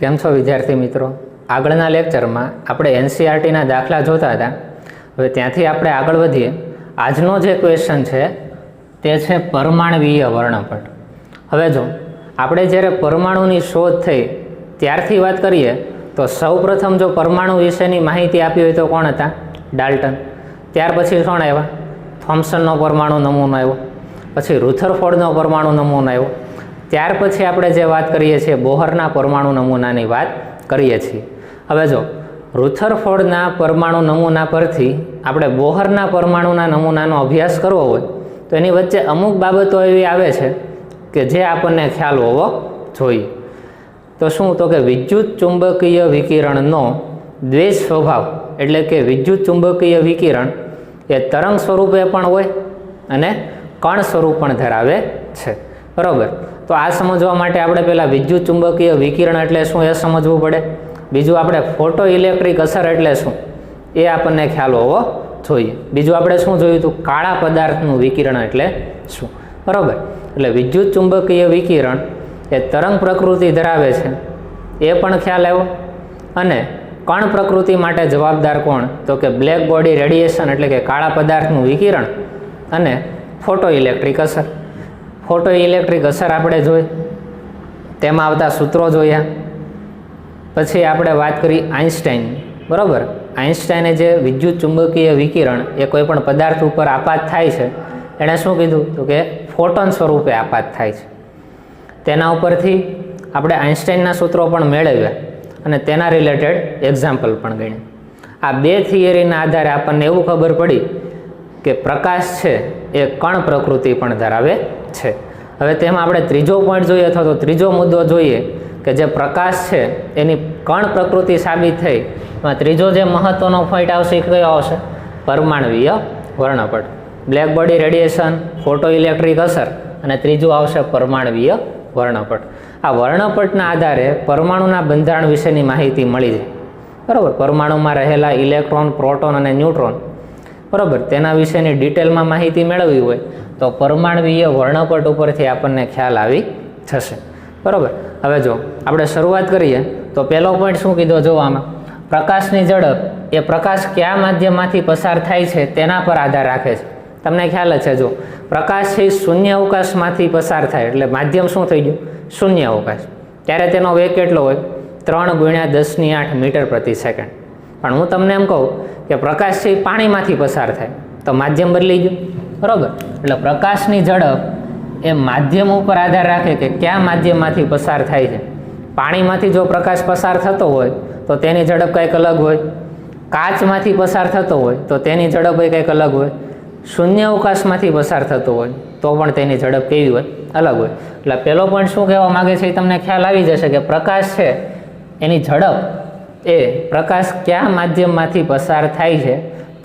કેમ છો વિદ્યાર્થી મિત્રો? આગળના લેક્ચરમાં આપણે એનસીઈઆરટીના દાખલા જોતા હતા. હવે ત્યાંથી આપણે આગળ વધીએ. આજનો જે ક્વેશ્ચન છે તે છે પરમાણવીય વર્ણપટ. હવે જો આપણે જ્યારે પરમાણુની શોધ થઈ ત્યારથી વાત કરીએ તો સૌપ્રથમ જો પરમાણુ વિશેની માહિતી આપી હોય તો કોણ હતા? ડાલ્ટન. ત્યાર પછી કોણ આવ્યા? થોમ્સનનો પરમાણુ નમૂનો આવ્યો. પછી રુથરફોર્ડનો પરમાણુ નમૂનો આવ્યો. ત્યાર પછી આપણે જે વાત કરીએ છીએ બોહરના પરમાણુ નમૂનાની વાત કરીએ છીએ. હવે જો રુથરફોર્ડના પરમાણુ નમૂના પરથી આપણે બોહરના પરમાણુના નમૂનાનો અભ્યાસ કરવો હોય તો એની વચ્ચે અમુક બાબતો એવી આવે છે કે જે આપણને ખ્યાલ હોવો જોઈએ. તો શું? તો કે વિદ્યુત ચુંબકીય વિકિરણનો દ્વેષ સ્વભાવ, એટલે કે વિદ્યુત ચુંબકીય વિકિરણ એ તરંગ સ્વરૂપે પણ હોય અને કણ સ્વરૂપ પણ ધરાવે છે. બરાબર. તો આ સમજવા માટે આપણે પહેલાં વિદ્યુત ચુંબકીય વિકિરણ એટલે શું એ સમજવું પડે. બીજું આપણે ફોટો ઇલેક્ટ્રિક અસર એટલે શું એ આપણને ખ્યાલ હોવો જોઈએ. બીજું આપણે શું જોયું હતું? કાળા પદાર્થનું વિકિરણ એટલે શું. બરાબર. એટલે વિદ્યુત ચુંબકીય વિકિરણ એ તરંગ પ્રકૃતિ ધરાવે છે એ પણ ખ્યાલ આવ્યો. અને કણ પ્રકૃતિ માટે જવાબદાર કોણ? તો કે બ્લેક બોડી રેડિયેશન એટલે કે કાળા પદાર્થનું વિકિરણ અને ફોટો ઇલેક્ટ્રિક અસર. ફોટો ઇલેક્ટ્રિક અસર આપણે જોઈ, તેમાં આવતા સૂત્રો જોયા. પછી આપણે વાત કરી આઇન્સ્ટાઈન. બરાબર. આઇન્સ્ટાઈને જે વિદ્યુત ચુંબકીય વિકિરણ એ કોઈ પણ પદાર્થ ઉપર આપાત થાય છે એણે શું કીધું? તો કે ફોટોન સ્વરૂપે આપાત થાય છે. તેના ઉપરથી આપણે આઇન્સ્ટાઈનના સૂત્રો પણ મેળવ્યા અને તેના રિલેટેડ એક્ઝામ્પલ પણ ગણ્યા. આ બે થિયરીના આધારે આપણને એવું ખબર પડી કે પ્રકાશ છે એ કણ પ્રકૃતિ પણ ધરાવે છે. હવે તેમાં આપણે ત્રીજો પોઈન્ટ જોઈએ અથવા તો ત્રીજો મુદ્દો જોઈએ કે જે પ્રકાશ છે એની કણ પ્રકૃતિ સાબિત થઈ. એમાં ત્રીજો જે મહત્વનો પોઈન્ટ આવશે એ કયો આવશે? પરમાણવીય વર્ણપટ. Black body radiation, photo electric અસર અને ત્રીજું આવશે પરમાણવીય વર્ણપટ. આ વર્ણપટના આધારે પરમાણુના બંધારણ વિશેની માહિતી મળી જાય. બરાબર. પરમાણુમાં રહેલા ઇલેક્ટ્રોન, પ્રોટોન અને ન્યુટ્રોન, બરાબર, તેના વિશેની ડિટેલમાં માહિતી મેળવવી હોય તો પરમાણવીય વર્ણપટ ઉપરથી આપણને ખ્યાલ આવી જશે. બરાબર. હવે જો આપણે શરૂઆત કરીએ તો પહેલો પોઈન્ટ શું કીધો? જો આમાં પ્રકાશની ઝડપ એ પ્રકાશ કયા માધ્યમમાંથી પસાર થાય છે તેના પર આધાર રાખે છે. તમને ખ્યાલ જ છે. જો પ્રકાશ છે શૂન્ય અવકાશમાંથી પસાર થાય એટલે માધ્યમ શું થઈ ગયું? શૂન્ય અવકાશ. ત્યારે તેનો વેગ કેટલો હોય? 3 × 10⁸ મીટર પ્રતિ સેકન્ડ. પણ હું તમને એમ કહું કે પ્રકાશ છે પાણીમાંથી પસાર થાય તો માધ્યમ બદલી ગયું. બરાબર. એટલે પ્રકાશની ઝડપ એ માધ્યમ ઉપર આધાર રાખે કે કયા માધ્યમમાંથી પસાર થાય છે. પાણીમાંથી જો પ્રકાશ પસાર થતો હોય તો તેની ઝડપ કંઈક અલગ હોય. કાચમાંથી પસાર થતો હોય તો તેની ઝડપ કંઈક અલગ હોય. શૂન્ય અવકાશમાંથી પસાર થતો હોય તો પણ તેની ઝડપ કેવી હોય? અલગ હોય. એટલે પહેલો પોઈન્ટ શું કહેવા માગે છે એ તમને ખ્યાલ આવી જશે કે પ્રકાશ છે એની ઝડપ એ પ્રકાશ કયા માધ્યમમાંથી પસાર થાય છે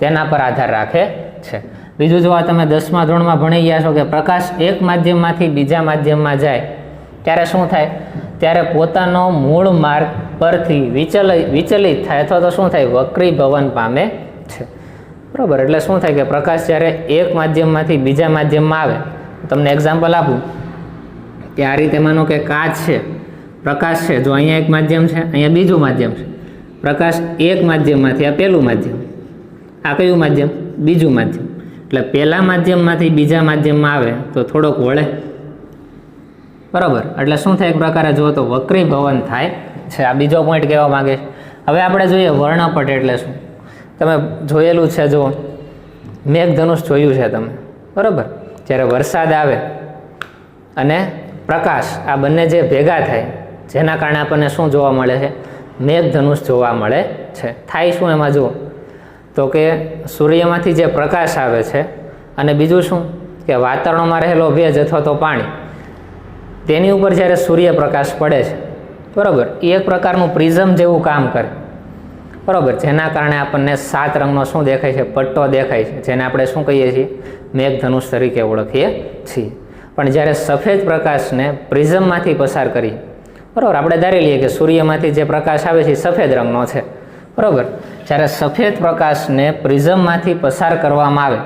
તેના પર આધાર રાખે છે. બીજું જો આ તમે 10મા ધોરણમાં ભણી ગયા છો કે પ્રકાશ એક માધ્યમમાંથી બીજા માધ્યમમાં જાય ત્યારે શું થાય? ત્યારે પોતાનો મૂળ માર્ગ પરથી વિચલિત થાય અથવા તો શું થાય? વક્રીભવન પામે છે. બરાબર. એટલે શું થાય કે પ્રકાશ જ્યારે એક માધ્યમમાંથી બીજા માધ્યમમાં આવે, તમને એક્ઝામ્પલ આપું કે આ રીતે માનો કે કાચ છે, પ્રકાશ છે, જો અહીંયા એક માધ્યમ છે, અહીંયા બીજું માધ્યમ છે. પ્રકાશ એક માધ્યમમાંથી, આ પહેલું માધ્યમ, આ કયું માધ્યમ? બીજું માધ્યમ. એટલે પહેલા માધ્યમમાંથી બીજા માધ્યમમાં આવે તો થોડોક વળે. બરાબર. એટલે શું થાય? એક પ્રકારે જુઓ તો વક્રીભવન થાય છે. આ બીજો પોઈન્ટ કહેવા માંગે છે. હવે આપણે જોઈએ વર્ણપટ એટલે શું. તમે જોયેલું છે, જો મેઘધનુષ જોયું છે તમે. બરાબર. જ્યારે વરસાદ આવે અને પ્રકાશ, આ બંને જે ભેગા થાય જેના કારણે આપણને શું જોવા મળે છે? મેઘધનુષ જોવા મળે છે. થાય શું એમાં? જુઓ તો કે સૂર્યમાંથી જે પ્રકાશ આવે છે અને બીજું શું કે વાતાવરણમાં રહેલો ભેજ અથવા તો પાણી, તેની ઉપર જ્યારે સૂર્યપ્રકાશ પડે છે, બરાબર, એ એક પ્રકારનું પ્રિઝમ જેવું કામ કરે. બરાબર. જેના કારણે આપણને 7 રંગનો શું દેખાય છે? પટ્ટો દેખાય છે, જેને આપણે શું કહીએ છીએ? મેઘધનુષ તરીકે ઓળખીએ છીએ. પણ જ્યારે સફેદ પ્રકાશને પ્રિઝમમાંથી પસાર કરીએ, બરાબર, આપણે ધારી લઈએ કે સૂર્યમાંથી જે પ્રકાશ આવે છે એ સફેદ રંગનો છે. બરાબર. જ્યારે સફેદ પ્રકાશને પ્રિઝમમાંથી પસાર કરવામાં આવે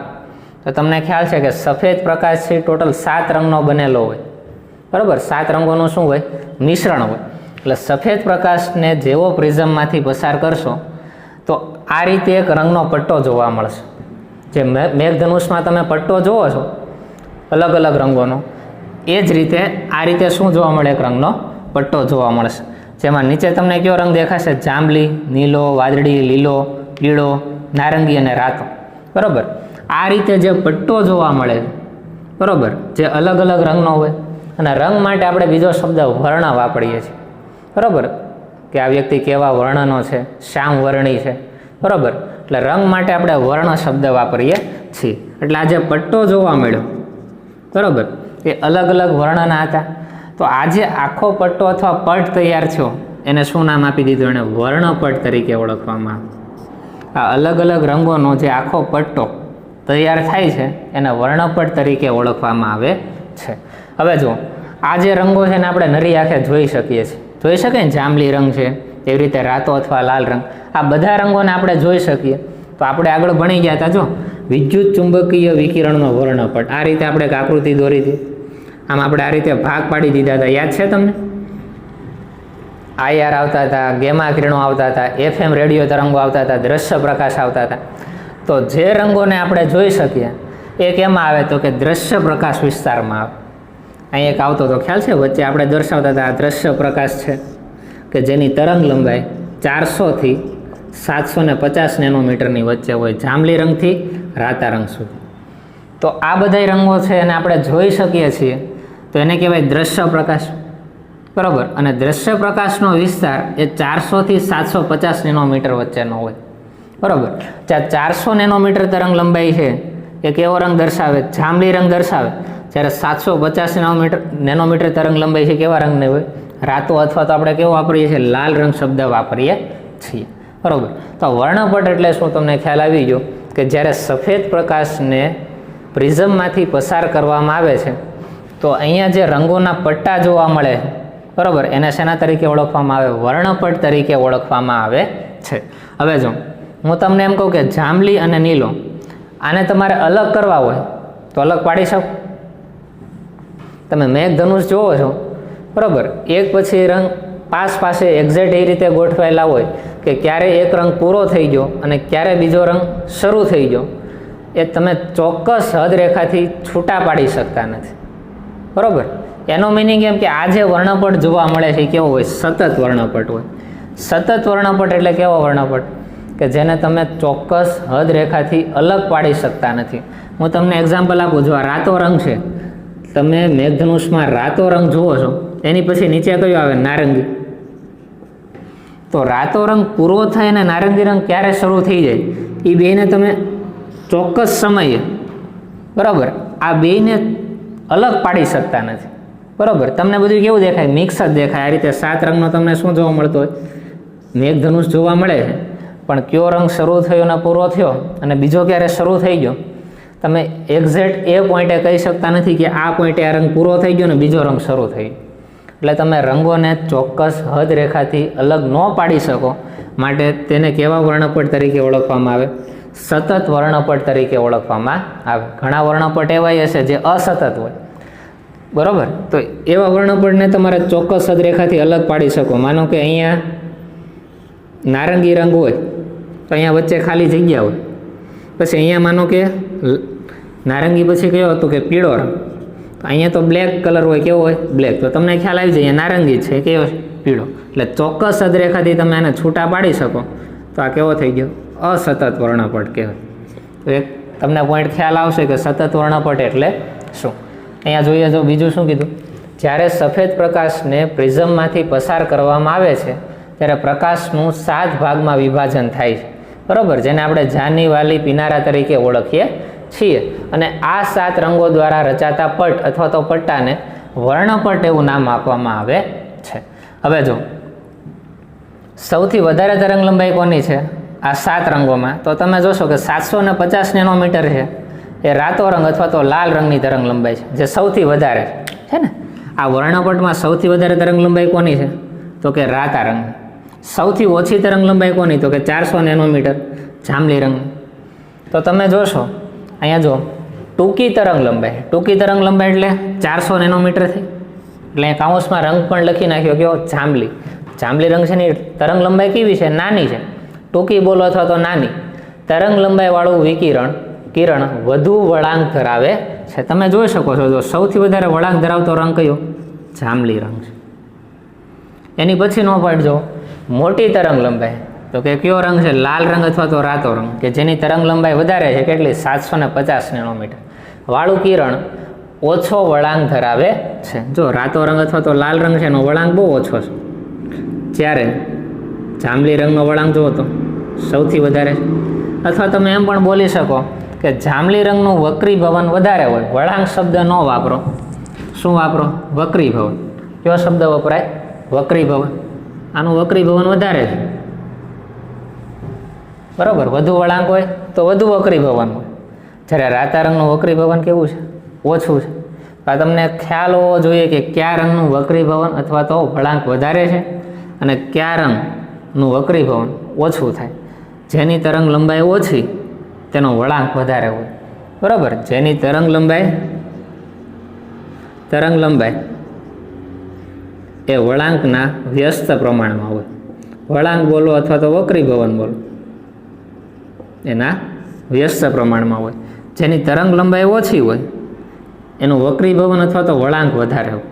તો તમને ખ્યાલ છે કે સફેદ પ્રકાશ છે ટોટલ 7 રંગનો બનેલો હોય. બરાબર. 7 રંગોનું શું હોય? મિશ્રણ હોય. એટલે સફેદ પ્રકાશને જેવો પ્રિઝમમાંથી પસાર કરશો તો આ રીતે એક રંગનો પટ્ટો જોવા મળશે. જે મેઘધનુષમાં તમે પટ્ટો જુઓ છો અલગ અલગ રંગોનો, એ જ રીતે આ રીતે શું જોવા મળે? એક રંગનો પટ્ટો જોવા મળશે. જેમાં નીચે તમને કયો રંગ દેખાશે? જાંબલી, નીલો, વાદળી, લીલો, પીળો, નારંગી અને રાતો. બરાબર, આ રીતે જે પટ્ટો જોવા મળે, બરાબર, જે અલગ અલગ રંગનો હોય. અને રંગ માટે આપણે બીજો શબ્દ વર્ણ વાપરીએ છીએ. બરાબર, કે આ વ્યક્તિ કેવા વર્ણનો છે, શ્યામ વર્ણી છે. બરાબર, એટલે રંગ માટે આપણે વર્ણ શબ્દ વાપરીએ છીએ. એટલે આ જે પટ્ટો જોવા મળ્યો, બરાબર, એ અલગ અલગ વર્ણના હતા. તો આજે આખો પટ્ટો અથવા પટ તૈયાર થયો, એને શું નામ આપી દીધું? એને વર્ણપટ તરીકે ઓળખવામાં આવે. આ અલગ અલગ રંગોનો જે આખો પટ્ટો તૈયાર થાય છે એને વર્ણપટ તરીકે ઓળખવામાં આવે છે. હવે જો આ જે રંગો છે ને આપણે નરી આંખે જોઈ શકીએ છીએ. જોઈ શકીએ ને, જાંબલી રંગ છે, એવી રીતે રાતો અથવા લાલ રંગ, આ બધા રંગોને આપણે જોઈ શકીએ. તો આપણે આગળ ભણી ગયા હતા, જો વિદ્યુત ચુંબકીય વિકિરણનો વર્ણપટ, આ રીતે આપણે એક આકૃતિ દોરી હતી. આમ આપણે આ રીતે ભાગ પાડી દીધા હતા, યાદ છે તમને? IR આવતા હતા, ગેમા કિરણો આવતા હતા, FM રેડિયો તરંગો આવતા હતા, દ્રશ્ય પ્રકાશ આવતા હતા. તો જે રંગોને આપણે જોઈ શકીએ એ કેમાં આવે? તો કે દ્રશ્ય પ્રકાશ વિસ્તારમાં આવે. અહીં એક આવતો તો ખ્યાલ છે, વચ્ચે આપણે દર્શાવતા હતા, આ દ્રશ્ય પ્રકાશ છે કે જેની તરંગ લંબાઈ 400 થી 750 નેનોમીટરની વચ્ચે હોય, જાંબલી રંગથી રાતા રંગ સુધી. તો આ બધા રંગો છે એને આપણે જોઈ શકીએ છીએ, તો એને કહેવાય દ્રશ્ય પ્રકાશ. બરાબર, અને દ્રશ્ય પ્રકાશનો વિસ્તાર એ 400 થી 750 નેનોમીટર વચ્ચેનો હોય. બરાબર, જ્યાં 400 નેનોમીટર તરંગ લંબાઈ છે એ કેવો રંગ દર્શાવે? જાંબલી રંગ દર્શાવે. જ્યારે 750 નેનોમીટર તરંગ લંબાઈ છે કેવા રંગને હોય? રાતો, અથવા તો આપણે કેવો વાપરીએ છીએ? લાલ રંગ શબ્દ વાપરીએ છીએ. બરાબર, તો વર્ણપટ એટલે શું? તમને ખ્યાલ આવી ગયો કે જ્યારે સફેદ પ્રકાશને પ્રિઝમમાંથી પસાર કરવામાં આવે છે તો અહીંયા જે રંગોના પટ્ટા જોવા મળે, બરાબર, એને શેના તરીકે ઓળખવામાં આવે? વર્ણપટ તરીકે ઓળખવામાં આવે છે. હવે જો હું તમને એમ કહું કે જાંબલી અને નીલો, આને તમારે અલગ કરવા હોય તો અલગ પાડી શકો. તમે મેઘધનુષ જુઓ છો, બરાબર, એક પછી રંગ પાસે એક્ઝેક્ટ એ રીતે ગોઠવાયેલા હોય કે ક્યારે એક રંગ પૂરો થઈ ગયો અને ક્યારે બીજો રંગ શરૂ થઈ ગયો, એ તમે ચોક્કસ હદરેખાથી છૂટા પાડી શકતા નથી. બરાબર, એનો મિનિંગ એમ કે આ જે વર્ણપટ જોવા મળે છે એ કેવો હોય? સતત વર્ણપટ હોય. સતત વર્ણપટ એટલે કેવો વર્ણપટ? કે જેને તમે ચોક્કસ હદરેખાથી અલગ પાડી શકતા નથી. હું તમને એક્ઝામ્પલ આપું. જો આ રાતો રંગ છે, તમે મેઘધનુષમાં રાતો રંગ જુઓ છો, એની પછી નીચે કયો આવે? નારંગી. તો રાતો રંગ પૂરો થાય અને નારંગી રંગ ક્યારે શરૂ થઈ જાય એ બેને તમે ચોક્કસ સમયે, બરાબર, આ બેને અલગ પાડી શકતા નથી. બરાબર, તમને બધું કેવું દેખાય? મિક્સ જ દેખાય. આ રીતે 7 રંગનો તમને શું જોવા મળતો હોય? મેઘધનુષ જોવા મળે છે, પણ કયો રંગ શરૂ થયો અને પૂરો થયો અને બીજો ક્યારે શરૂ થઈ ગયો, તમે એક્ઝેક્ટ એ પોઈન્ટે કહી શકતા નથી કે આ પોઈન્ટે આ રંગ પૂરો થઈ ગયો ને બીજો રંગ શરૂ થઈ ગયો. એટલે તમે રંગોને ચોક્કસ હદરેખાથી અલગ ન પાડી શકો, માટે તેને કેવા વર્ણપટ તરીકે ઓળખવામાં આવે? સતત વર્ણપટ તરીકે ઓળખવામાં આવે. ઘણા વર્ણપટ એવા હશે જે અસતત હોય. બરાબર, તો એવા વર્ણપટને તમારે ચોક્કસ હદરેખાથી અલગ પાડી શકો. માનો કે અહીંયા નારંગી રંગ હોય તો અહીંયા વચ્ચે ખાલી જગ્યા હોય. પછી અહીંયા માનો કે નારંગી પછી કયો હતું કે પીળો રંગ, અહીંયા તો બ્લેક કલર હોય. કેવો હોય? બ્લેક. તો તમને ખ્યાલ આવી જાય નારંગી છે, કેવો? પીળો. એટલે ચોક્કસ હદરેખાથી તમે આને છૂટા પાડી શકો તો આ કેવો થઈ ગયો? અસતત વર્ણપટ કહેવાય. તો એક તમને પોઈન્ટ ખ્યાલ આવશે કે સતત વર્ણપટ એટલે શું. અહીંયા જોઈએ જો બીજું શું કીધું? જ્યારે સફેદ પ્રકાશને પ્રિઝમમાંથી પસાર કરવામાં આવે છે ત્યારે પ્રકાશનું 7 ભાગમાં વિભાજન થાય છે. બરાબર, જેને આપણે જાની, વાલી, પિનારા તરીકે ઓળખીએ છીએ. અને આ 7 રંગો દ્વારા રચાતા પટ અથવા તો પટ્ટાને વર્ણપટ એવું નામ આપવામાં આવે છે. હવે જો સૌથી વધારે તરંગ લંબાઈ કોની છે આ 7 રંગોમાં? તો તમે જોશો કે 750 નેનોમીટર છે એ રાતો રંગ અથવા તો લાલ રંગની તરંગ લંબાઈ છે, જે સૌથી વધારે છે ને. આ વર્ણપટમાં સૌથી વધારે તરંગ લંબાઈ કોની છે? તો કે રાતા રંગ. સૌથી ઓછી તરંગ લંબાઈ કોની? તો કે 400 નેનોમીટર જાંબલી રંગ. તો તમે જોશો અહીંયા જો ટૂંકી તરંગ લંબાઈ એટલે 400 નેનોમીટર થઈ. એટલે અહીં કાઉન્સમાં રંગ પણ લખી નાખ્યો કેવો જાંબલી. જાંબલી રંગ છે એની તરંગ લંબાઈ કેવી છે? નાની છે. ટૂંકી બોલો અથવા તો નાની. તરંગ લંબાઈવાળું કિરણ વધુ વળાંક ધરાવે છે. તમે જોઈ શકો છો, જો સૌથી વધારે વળાંક ધરાવતો રંગ કયો? જાંબલી રંગ છે. એની પછી નો પાડજો મોટી તરંગ લંબાઈ, તો કે કયો રંગ છે? લાલ રંગ અથવા તો રાતો રંગ, કે જેની તરંગ લંબાઈ વધારે છે, કેટલી? 750 નેનોમીટર. વાળું કિરણ ઓછો વળાંક ધરાવે છે. જો રાતો રંગ અથવા તો લાલ રંગ છે એનો વળાંક બહુ ઓછો છે, જ્યારે જાંબલી રંગનો વળાંક જુઓ તો સૌથી વધારે છે. અથવા તમે એમ પણ બોલી શકો કે જાંબલી રંગનું વક્રીભવન વધારે હોય. વળાંક શબ્દ ન વાપરો, શું વાપરો? વક્રીભવન. કયો શબ્દ વપરાય? વક્રીભવન. આનું વક્રીભવન વધારે છે, બરાબર. વધુ વળાંક હોય તો વધુ વક્રીભવન હોય, જ્યારે રાતા રંગનું વક્રીભવન કેવું છે? ઓછું છે. આ તમને ખ્યાલ હોવો જોઈએ કે કયા રંગનું વક્રીભવન અથવા તો વળાંક વધારે છે અને કયા રંગનું વક્રીભવન ઓછું થાય. જેની તરંગ લંબાઈ ઓછી તેનો વળાંક વધારે હોય, બરાબર. જેની તરંગ લંબાઈ એ વળાંકના વ્યસ્ત પ્રમાણમાં હોય. વળાંક બોલો અથવા તો વક્રીભવન બોલો, એના વ્યસ્ત પ્રમાણમાં હોય. જેની તરંગ લંબાઈ ઓછી હોય એનું વક્રીભવન અથવા તો વળાંક વધારે હોય.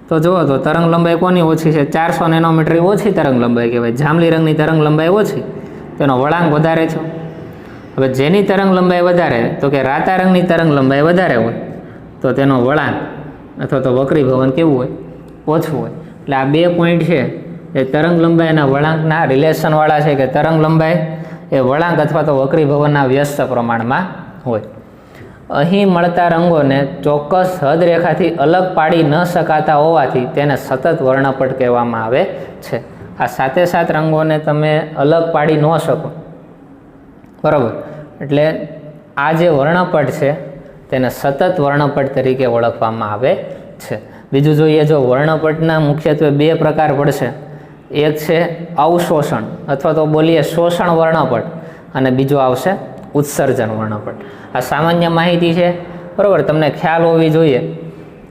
તો જુઓ તો તરંગ લંબાઈ કોની ઓછી છે? 400 નેનોમીટર ઓછી તરંગ લંબાઈ કહેવાય. જાંબલી રંગની તરંગ લંબાઈ ઓછી, તેનો વળાંક વધારે છે. હવે જેની તરંગ લંબાઈ વધારે, તો કે રાતા રંગની તરંગ લંબાઈ વધારે હોય, તો તેનો વળાંક અથવા તો વક્રીભવન કેવું હોય? ઓછું હોય. એટલે આ 2 પોઈન્ટ છે એ તરંગ લંબાઈ અને વળાંકના રિલેશનવાળા છે, કે તરંગ લંબાઈ એ વળાંક અથવા તો વક્રીભવનના વ્યસ્ત પ્રમાણમાં હોય. અહીં મળતા રંગોને ચોક્કસ હદરેખાથી અલગ પાડી ન શકાતા હોવાથી તેને સતત વર્ણપટ કહેવામાં આવે છે. આ સાથે સાત રંગોને તમે અલગ પાડી ન શકો, બરાબર. એટલે આ જે વર્ણપટ છે તેને સતત વર્ણપટ તરીકે ઓળખવામાં આવે છે. બીજું જોઈએ, જો વર્ણપટના મુખ્યત્વે 2 પ્રકાર પડશે. એક છે અવશોષણ અથવા તો બોલીએ શોષણ વર્ણપટ, અને બીજો આવશે ઉત્સર્જન વર્ણપટ. આ સામાન્ય માહિતી છે, બરાબર. તમને ખ્યાલ હોવી જોઈએ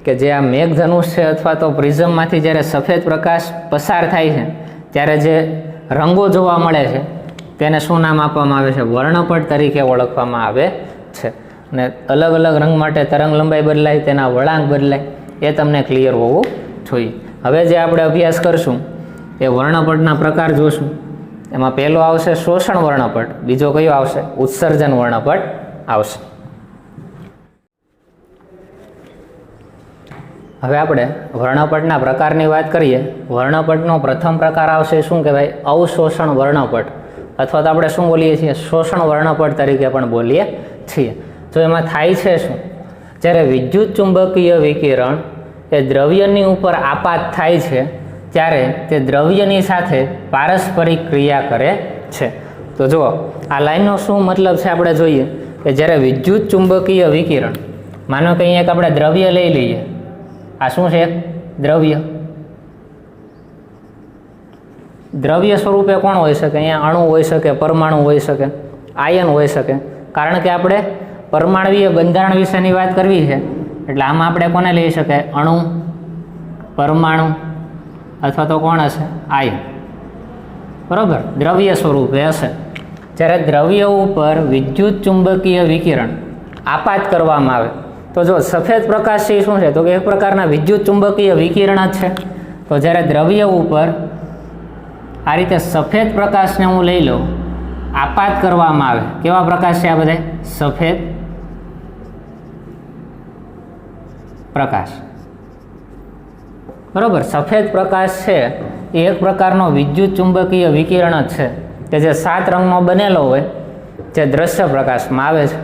કે જે આ મેઘધનુષ છે અથવા તો પ્રિઝમમાંથી જ્યારે સફેદ પ્રકાશ પસાર થાય છે ત્યારે જે રંગો જોવા મળે છે તેને શું નામ આપવામાં આવે છે? વર્ણપટ તરીકે ઓળખવામાં આવે છે. અને અલગ અલગ રંગ માટે તરંગ લંબાઈ બદલાય, તેના વળાંક બદલાય, એ તમને ક્લિયર હોવું જોઈએ. હવે જે આપણે અભ્યાસ કરશું એ વર્ણપટના પ્રકાર જોશું. એમાં પહેલો આવશે શોષણ વર્ણપટ, બીજો કયો આવશે? ઉત્સર્જન વર્ણપટ આવશે. હવે આપણે વર્ણપટના પ્રકારની વાત કરીએ. વર્ણપટનો પ્રથમ પ્રકાર આવશે શું કહેવાય? અવશોષણ વર્ણપટ, અથવા તો આપણે શું બોલીએ છીએ? શોષણ વર્ણપટ તરીકે પણ બોલીએ છીએ. તો એમાં થાય છે શું? જ્યારે વિદ્યુત ચુંબકીય વિકિરણ એ દ્રવ્યની ઉપર આપાત થાય છે ત્યારે તે દ્રવ્યની સાથે પારસ્પરિક ક્રિયા કરે છે. તો જુઓ, આ લાઈનનો શું મતલબ છે આપણે જોઈએ કે જ્યારે વિદ્યુત ચુંબકીય વિકિરણ, માનો કે અહીંયા એક આપણે દ્રવ્ય લઈ લઈએ. આ શું છે? દ્રવ્ય. દ્રવ્ય સ્વરૂપે કોણ હોઈ શકે? અહીંયા અણુ હોઈ શકે, પરમાણુ હોઈ શકે, આયન હોઈ શકે. કારણ કે આપણે પરમાણુય બંધારણ વિશેની વાત કરવી છે, એટલે આમાં આપણે કોને લઈ શકાય? અણુ, પરમાણુ અથવા તો કોણ હશે? આયન, બરાબર. દ્રવ્ય સ્વરૂપે હશે. જ્યારે દ્રવ્ય ઉપર વિદ્યુત ચુંબકીય વિકિરણ આપાત કરવામાં આવે, તો જો સફેદ પ્રકાશ છે શું છે? તો કે એક પ્રકારના વિદ્યુત ચુંબકીય વિકિરણ જ છે. તો જ્યારે દ્રવ્ય ઉપર આ રીતે સફેદ પ્રકાશને હું લઈ લઉં, આપાત કરવામાં આવે. કેવા પ્રકાશ છે આ બધા? સફેદ પ્રકાશ, બરાબર. સફેદ પ્રકાશ છે એ એક પ્રકારનો વિદ્યુત ચુંબકીય વિકિરણ જ છે, કે જે 7 રંગનો બનેલો હોય, જે દ્રશ્ય પ્રકાશમાં આવે છે,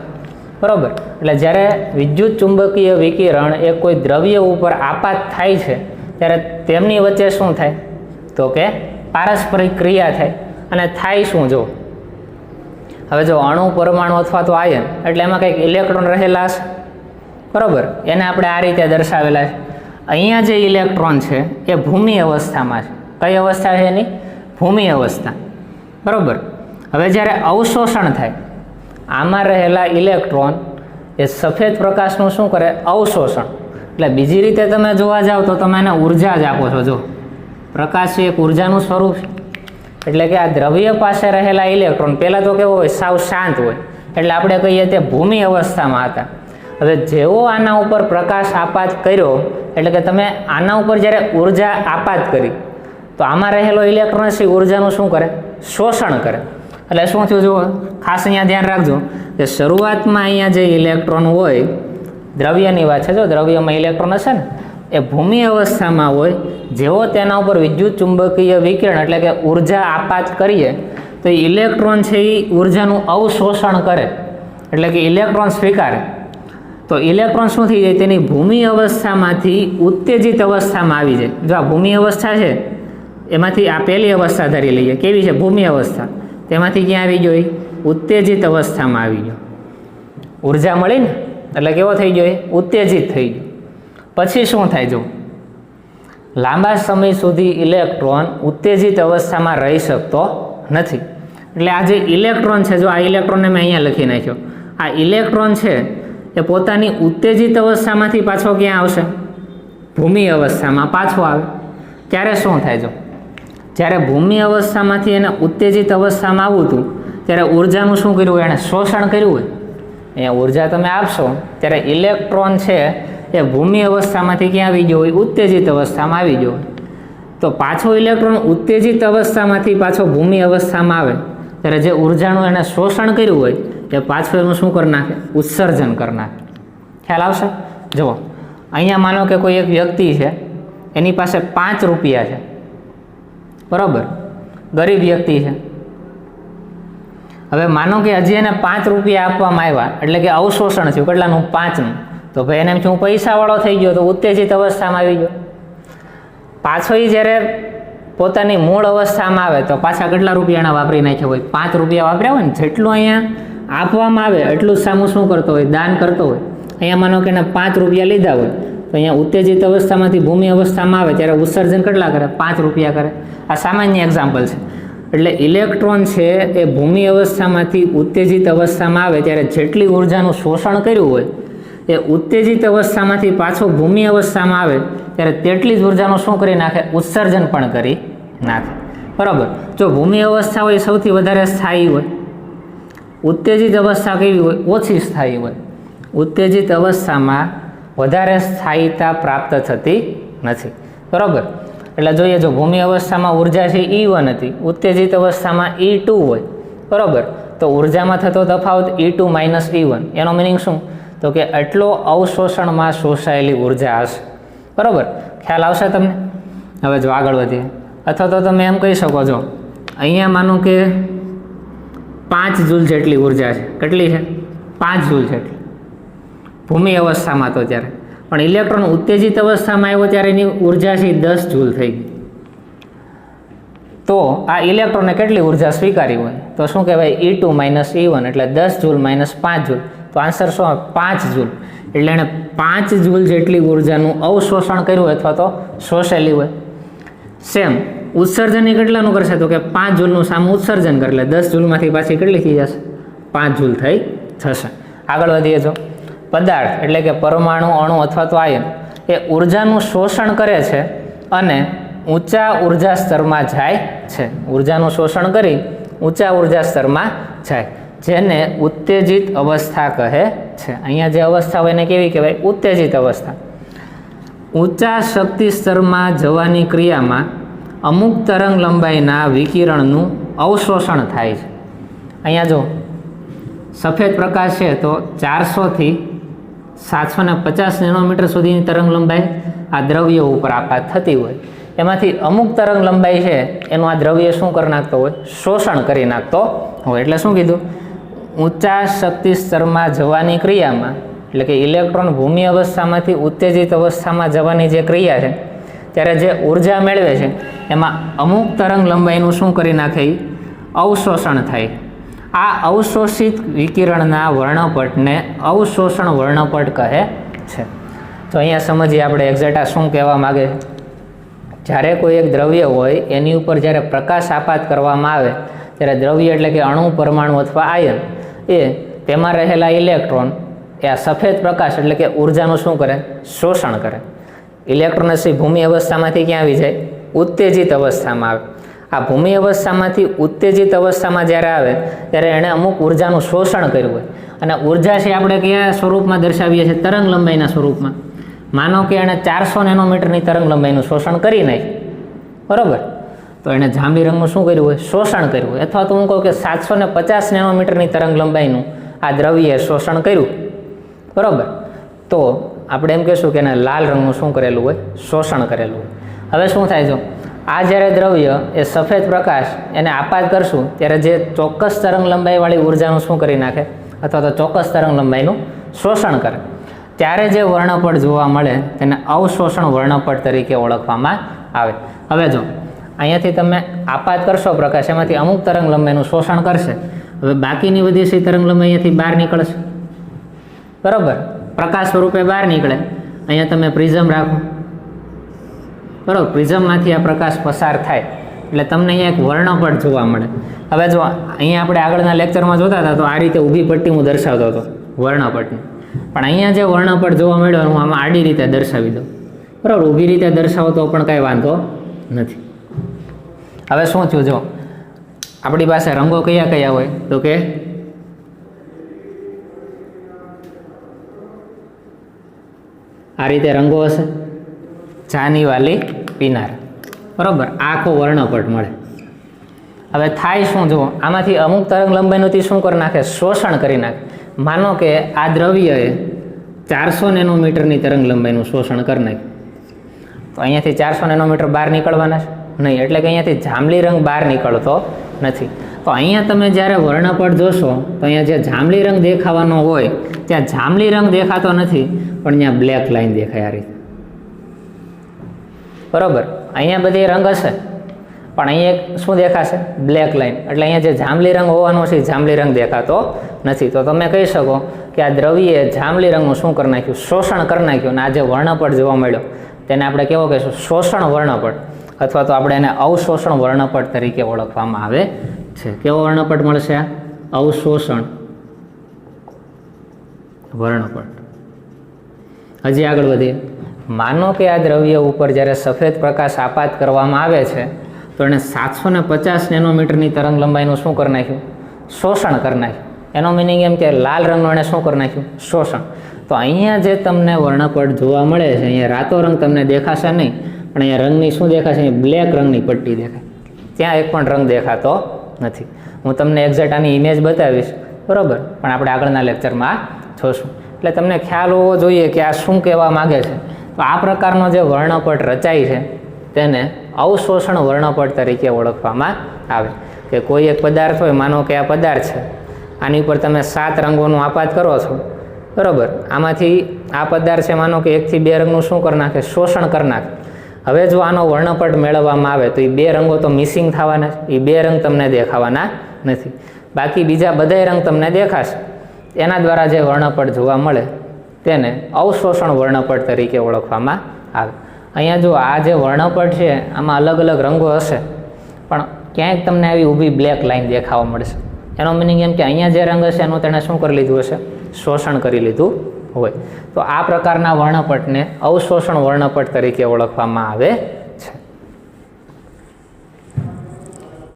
બરાબર. એટલે જ્યારે વિદ્યુત ચુંબકીય વિકિરણ એ કોઈ દ્રવ્ય ઉપર આપાત થાય છે ત્યારે તેમની વચ્ચે શું થાય? તો કે પારસ્પરિક ક્રિયા થાય. અને થાય શું? જો હવે જો અણુ, પરમાણુ અથવા તો આયન, એટલે એમાં કંઈક ઇલેક્ટ્રોન રહેલા છે, બરાબર. એને આપણે આ રીતે દર્શાવેલા છે. અહીંયા જે ઇલેક્ટ્રોન છે એ ભૂમિ અવસ્થામાં છે. કઈ અવસ્થા છે એની? ભૂમિ અવસ્થા, બરાબર. હવે જ્યારે અવશોષણ થાય, આમાં રહેલા ઇલેક્ટ્રોન એ સફેદ પ્રકાશનું શું કરે? અવશોષણ. એટલે બીજી રીતે તમે જોવા જાઓ તો તમે એને ઉર્જા જ આપો છો. જો પ્રકાશ એ એક ઉર્જાનું સ્વરૂપ છે. એટલે કે આ દ્રવ્ય પાસે રહેલા ઇલેક્ટ્રોન પહેલાં તો કેવો હોય, સાવ શાંત હોય, એટલે આપણે કહીએ તે ભૂમિ અવસ્થામાં હતા. હવે જેવો આના ઉપર પ્રકાશ આપાત કર્યો, એટલે કે તમે આના ઉપર જ્યારે ઉર્જા આપાત કરી તો આમાં રહેલો ઇલેક્ટ્રોન છે ઉર્જાનું શું કરે, શોષણ કરે. એટલે શું થયું જુઓ, ખાસ અહીંયા ધ્યાન રાખજો કે શરૂઆતમાં અહીંયા જે ઇલેક્ટ્રોન હોય, દ્રવ્યની વાત છે, જો દ્રવ્યમાં ઇલેક્ટ્રોન હશે ને એ ભૂમિ અવસ્થામાં હોય. જેવો તેના ઉપર વિદ્યુત ચુંબકીય વિકિરણ એટલે કે ઉર્જા આપાત કરીએ તો એ ઇલેક્ટ્રોન છે એ ઉર્જાનું અવશોષણ કરે, એટલે કે ઇલેક્ટ્રોન સ્વીકારે. તો ઇલેક્ટ્રોન શું થઈ જાય, તેની ભૂમિ અવસ્થામાંથી ઉત્તેજિત અવસ્થામાં આવી જાય. જો આ ભૂમિ અવસ્થા છે એમાંથી આ પહેલી અવસ્થા ધરી લઈએ, કેવી છે ભૂમિ અવસ્થા, તેમાંથી ક્યાં આવી ગયો, ઉત્તેજિત અવસ્થામાં આવી ગયો. ઉર્જા મળી ને એટલે કેવો થઈ ગયો, ઉત્તેજિત થઈ ગયો. પછી શું થાય, જો લાંબા સમય સુધી ઇલેક્ટ્રોન ઉત્તેજિત અવસ્થામાં રહી શકતો નથી. એટલે આ જે ઇલેક્ટ્રોન છે, જો આ ઇલેક્ટ્રોનને મેં અહીંયા લખી નાખ્યો, આ ઇલેક્ટ્રોન છે એ પોતાની ઉત્તેજિત અવસ્થામાંથી પાછો ક્યાં આવશે, ભૂમિ અવસ્થામાં પાછો આવે. ત્યારે શું થાય, જો જ્યારે ભૂમિ અવસ્થામાંથી એને ઉત્તેજિત અવસ્થામાં આવવું હતું ત્યારે ઉર્જાનું શું કર્યું હોય, એણે શોષણ કર્યું હોય. અહીંયા ઉર્જા તમે આપશો ત્યારે ઇલેક્ટ્રોન છે એ ભૂમિ અવસ્થામાંથી ક્યાં આવી ગયો હોય, ઉત્તેજિત અવસ્થામાં આવી ગયો હોય. તો પાછો ઇલેક્ટ્રોન ઉત્તેજિત અવસ્થામાંથી પાછો ભૂમિ અવસ્થામાં આવે ત્યારે જે ઉર્જાનું એને શોષણ કર્યું હોય એ પાછું એનું શું કરી નાખે, ઉત્સર્જન કરી નાખે. ખ્યાલ આવશે? જુઓ અહીંયા માનો કે કોઈ એક વ્યક્તિ છે, એની પાસે 5 રૂપિયા છે, બરાબર, ગરીબ વ્યક્તિ છે. હવે માનો કે હજી એને 5 રૂપિયા આપવામાં આવ્યા, એટલે કે અવશોષણ થયું, કેટલાનું, 5નું. તો ભાઈ એને એમ શું પૈસાવાળો થઈ ગયો, તો ઉત્તેજિત અવસ્થામાં આવી ગયો. પાછો એ જ્યારે પોતાની મૂળ અવસ્થામાં આવે તો પાછા કેટલા રૂપિયા એના વાપરી નાખ્યા હોય, 5 રૂપિયા વાપર્યા હોય ને, જેટલું અહીંયા આપવામાં આવે એટલું જ સામું શું કરતો હોય, દાન કરતો હોય. અહીંયા માનો કે એને 5 રૂપિયા લીધા હોય તો અહીંયા ઉત્તેજિત અવસ્થામાંથી ભૂમિ અવસ્થામાં આવે ત્યારે ઉત્સર્જન કેટલા કરે, 5 રૂપિયા કરે. આ સામાન્ય એક્ઝામ્પલ છે. એટલે ઇલેક્ટ્રોન છે એ ભૂમિ અવસ્થામાંથી ઉત્તેજિત અવસ્થામાં આવે ત્યારે જેટલી ઉર્જાનું શોષણ કર્યું હોય એ ઉત્તેજિત અવસ્થામાંથી પાછો ભૂમિ અવસ્થામાં આવે ત્યારે તેટલી જ ઉર્જાનું શું કરી નાખે, ઉત્સર્જન પણ કરી નાખે. બરાબર. જો ભૂમિ અવસ્થા હોય સૌથી વધારે સ્થાયી હોય, ઉત્તેજિત અવસ્થા કેવી હોય, ઓછી સ્થાયી હોય. ઉત્તેજિત અવસ્થામાં વધારે સ્થાયીતા પ્રાપ્ત થતી નથી. બરાબર. એટલે જોઈએ, જો ભૂમિ અવસ્થામાં ઉર્જા છે E1 હતી, ઉત્તેજિત અવસ્થામાં E2 હોય, બરાબર, તો ઉર્જામાં થતો તફાવત E2 - E1. એનો મિનિંગ શું, તો કે એટલો અવશોષણમાં શોષાયેલી ઉર્જા હશે. બરાબર, ખ્યાલ આવશે તમને? હવે જો આગળ વધીએ, અથવા તો તમે એમ કહી શકો છો, અહીંયા માનો કે 5 જૂલ જેટલી ઉર્જા છે. કેટલી છે? 5 જૂલ જેટલી ભૂમિ અવસ્થામાં તો ત્યારે, પણ ઇલેક્ટ્રોન ઉત્તેજિત અવસ્થામાં આવ્યો ત્યારે એની ઉર્જા છે 10 જૂલ થઈ ગઈ. તો આ ઇલેક્ટ્રોને કેટલી ઉર્જા સ્વીકારી હોય, તો શું કહેવાય, E2 - E1, એટલે 10 જૂલ - 5 જૂલ. તો આન્સર શું આવે, 5 જૂલ. એટલે એણે 5 જૂલ જેટલી ઉર્જાનું અવશોષણ કર્યું હોય અથવા તો શોષેલી હોય. સેમ ઉત્સર્જન એ કેટલાનું કરશે, તો કે 5 જૂલનું સામું ઉત્સર્જન કરે એટલે 10 જૂલમાંથી પાછી કેટલી થઈ જશે, 5 જૂલ થઈ જશે. આગળ વધીએ, જો પદાર્થ એટલે કે પરમાણુ, અણુ અથવા તો આયન એ ઉર્જાનું શોષણ કરે છે અને ઊંચા ઉર્જા સ્તરમાં જાય છે. ઉર્જાનું શોષણ કરી ઊંચા ઉર્જા સ્તરમાં જાય, જેને ઉત્તેજિત અવસ્થા કહે છે. અહીંયા જે અવસ્થા હોય એને કેવી કહેવાય, ઉત્તેજિત અવસ્થા. ઊંચા શક્તિ સ્તરમાં જવાની ક્રિયામાં અમુક તરંગ લંબાઈના વિકિરણનું અવશોષણ થાય છે. અહીંયા જો સફેદ પ્રકાશ છે તો 400 થી 750 નેનોમીટર સુધીની તરંગ લંબાઈ આ દ્રવ્ય ઉપર આપાત થતી હોય. એમાંથી અમુક તરંગ લંબાઈ છે એનું આ દ્રવ્ય શું કરી નાખતો હોય, શોષણ કરી નાખતો હોય. એટલે શું કીધું, ઊંચા શક્તિ સ્તરમાં જવાની ક્રિયામાં, એટલે કે ઇલેક્ટ્રોન ભૂમિ અવસ્થામાંથી ઉત્તેજિત અવસ્થામાં જવાની જે ક્રિયા છે ત્યારે જે ઉર્જા મેળવે છે એમાં અમુક તરંગ લંબાઈનું શું કરી નાખે, અવશોષણ થાય. આ અવશોષિત વિકિરણના વર્ણપટને અવશોષણ વર્ણપટ કહે છે. તો અહીંયા સમજીએ આપણે એક્ઝેક્ટ આ શું કહેવા માગે છે. જ્યારે કોઈ એક દ્રવ્ય હોય એની ઉપર જ્યારે પ્રકાશ આપાત કરવામાં આવે ત્યારે દ્રવ્ય એટલે કે અણુ, પરમાણુ અથવા આયન એ તેમાં રહેલા ઇલેક્ટ્રોન એ આ સફેદ પ્રકાશ એટલે કે ઉર્જાનું શું કરે? શોષણ કરે. ઇલેક્ટ્રોનથી ભૂમિ અવસ્થામાંથી ક્યાં આવી જાય? ઉત્તેજિત અવસ્થામાં આવે. આ ભૂમિ અવસ્થામાંથી ઉત્તેજિત અવસ્થામાં જ્યારે આવે ત્યારે એણે અમુક ઉર્જાનું શોષણ કર્યું હોય, અને ઉર્જા છે આપણે કયા સ્વરૂપમાં દર્શાવીએ છીએ? તરંગ લંબાઈના સ્વરૂપમાં. માનો કે એણે 400 નેનોમીટરની તરંગ લંબાઈનું શોષણ કરી નાખ્યું, બરાબર? તો એણે જાંબલી રંગનું શું કર્યું હોય? શોષણ કર્યું હોય. અથવા તો હું કહું કે 750 નેનોમીટરની તરંગ લંબાઈનું આ દ્રવ્યે શોષણ કર્યું, બરાબર? તો આપણે એમ કહીશું કે એને લાલ રંગનું શું કરેલું હોય? શોષણ કરેલું હોય. હવે શું થાય? જો આ જ્યારે દ્રવ્ય એ સફેદ પ્રકાશ એને આપાત કરશું ત્યારે જે ચોક્કસ તરંગ લંબાઈવાળી ઉર્જાનું શું કરી નાખે? અથવા તો ચોક્કસ તરંગ લંબાઈનું શોષણ કરે. ત્યારે જે વર્ણપટ જોવા મળે તેને અવશોષણ વર્ણપટ તરીકે ઓળખવામાં આવે. હવે જો અહીંયાથી તમે આપાત કરશો પ્રકાશ, એમાંથી અમુક તરંગ લંબાઈનું શોષણ કરશે. હવે બાકીની બધી સી તરંગ લંબાઈ અહીંયાથી બહાર નીકળશે, બરાબર? પ્રકાશ સ્વરૂપે બહાર નીકળે. અહીંયા તમે પ્રિઝમ રાખો, બરાબર? પ્રિઝમમાંથી આ પ્રકાશ પસાર થાય એટલે તમને અહીંયા એક વર્ણપટ જોવા મળે. હવે જો અહીંયા આપણે આગળના લેક્ચરમાં જોતા હતા તો આ રીતે ઊભી પટ્ટી હું દર્શાવતો હતો વર્ણપટની, પણ અહીંયા જે વર્ણપટ જોવા મળ્યો હું આમાં આડી રીતે દર્શાવી દઉં, બરાબર? ઊભી રીતે દર્શાવો તો પણ કાંઈ વાંધો નથી. હવે શું થયું? જો આપણી પાસે રંગો કયા કયા હોય? તો કે આ રીતે રંગો હશે, ચાની વાલી પીનાર, બરાબર? આખો વર્ણપટ મળે. હવે થાય શું? જુઓ, આમાંથી અમુક તરંગ લંબાઈનું શું કરી નાખે? શોષણ કરી નાખે. માનો કે આ દ્રવ્યએ 400 નેનોમીટરની તરંગ લંબાઈનું શોષણ કરી નાખ્યું, તો અહીંયાથી 400 નેનોમીટર બહાર નીકળવાના છે નહીં, એટલે કે અહીંયાથી જાંબલી રંગ બહાર નીકળતો નથી. તો અહીંયા તમે જ્યારે વર્ણપટ જોશો તો અહીંયા જે જાંબલી રંગ દેખાવાનો હોય ત્યાં જાંબલી રંગ દેખાતો નથી, પણ અહીંયા બ્લેક લાઈન દેખાય આ રીતે, બરાબર? અહીંયા બધી રંગ હશે પણ અહીંયા એક શું દેખાશે? Black line. એટલે અહીંયા જે જાંબલી રંગ હોવાનો છે જાંબલી રંગ દેખાતો નથી. તો તમે કહી શકો કે આ દ્રવ્યે જાંબલી રંગનું શું કરી નાખ્યું? શોષણ કરી નાખ્યું. અને આ જે વર્ણપટ જોવા મળ્યો તેને આપણે કેવો કહીશું? શોષણ વર્ણપટ, અથવા તો આપણે એને અવશોષણ વર્ણપટ તરીકે ઓળખવામાં આવે છે. કેવો વર્ણપટ મળશે? અવશોષણ વર્ણપટ. હજી આગળ વધીએ. માનો કે આ દ્રવ્ય ઉપર જ્યારે સફેદ પ્રકાશ આપાત કરવામાં આવે છે તો એણે 750 નેનોમીટરની તરંગ લંબાઈનું શું કરી નાખ્યું? શોષણ કરી નાખ્યું. એનો મિનિંગ એમ કે લાલ રંગનું એણે શું કરી નાખ્યું? શોષણ. તો અહીંયા જે તમને વર્ણપટ જોવા મળે છે, અહીંયા રાતો રંગ તમને દેખાશે નહીં, પણ અહીંયા રંગની શું દેખાશે? અહીં બ્લેક રંગની પટ્ટી દેખાય. ત્યાં એક પણ રંગ દેખાતો નથી. હું તમને એક્ઝેક્ટ આની ઇમેજ બતાવીશ, બરાબર? પણ આપણે આગળના લેક્ચરમાં જોશું. એટલે તમને ખ્યાલ હોવો જોઈએ કે આ શું કહેવા માગે છે. તો આ પ્રકારનો જે વર્ણપટ રચાય છે તેને અવશોષણ વર્ણપટ તરીકે ઓળખવામાં આવે. કે કોઈ એક પદાર્થ હોય, માનો કે આ પદાર્થ છે, આની ઉપર તમે 7 રંગોનું આપાત કરો છો, બરાબર? આમાંથી આ પદાર્થ છે માનો કે 1 થી 2 રંગનું શું કરી નાખે? શોષણ કરી નાખે. હવે જો આનો વર્ણપટ મેળવવામાં આવે તો એ 2 રંગો તો મિસિંગ થવાના છે, એ 2 રંગ તમને દેખાવાના નથી. બાકી બીજા બધાય રંગ તમને દેખાશે. એના દ્વારા જે વર્ણપટ જોવા મળે તેને અવશોષણ વર્ણપટ તરીકે ઓળખવામાં આવે. અહીંયા જો આ જે વર્ણપટ છે આમાં અલગ અલગ રંગો હશે, પણ ક્યાંક તમને આવી ઊભી બ્લેક લાઈન દેખાવા મળશે. એનો મિનિંગ એમ કે અહીંયા જે રંગ હશે એનું તેણે શું કરી લીધું હશે? શોષણ કરી લીધું હોય. તો આ પ્રકારના વર્ણપટને અવશોષણ વર્ણપટ તરીકે ઓળખવામાં આવે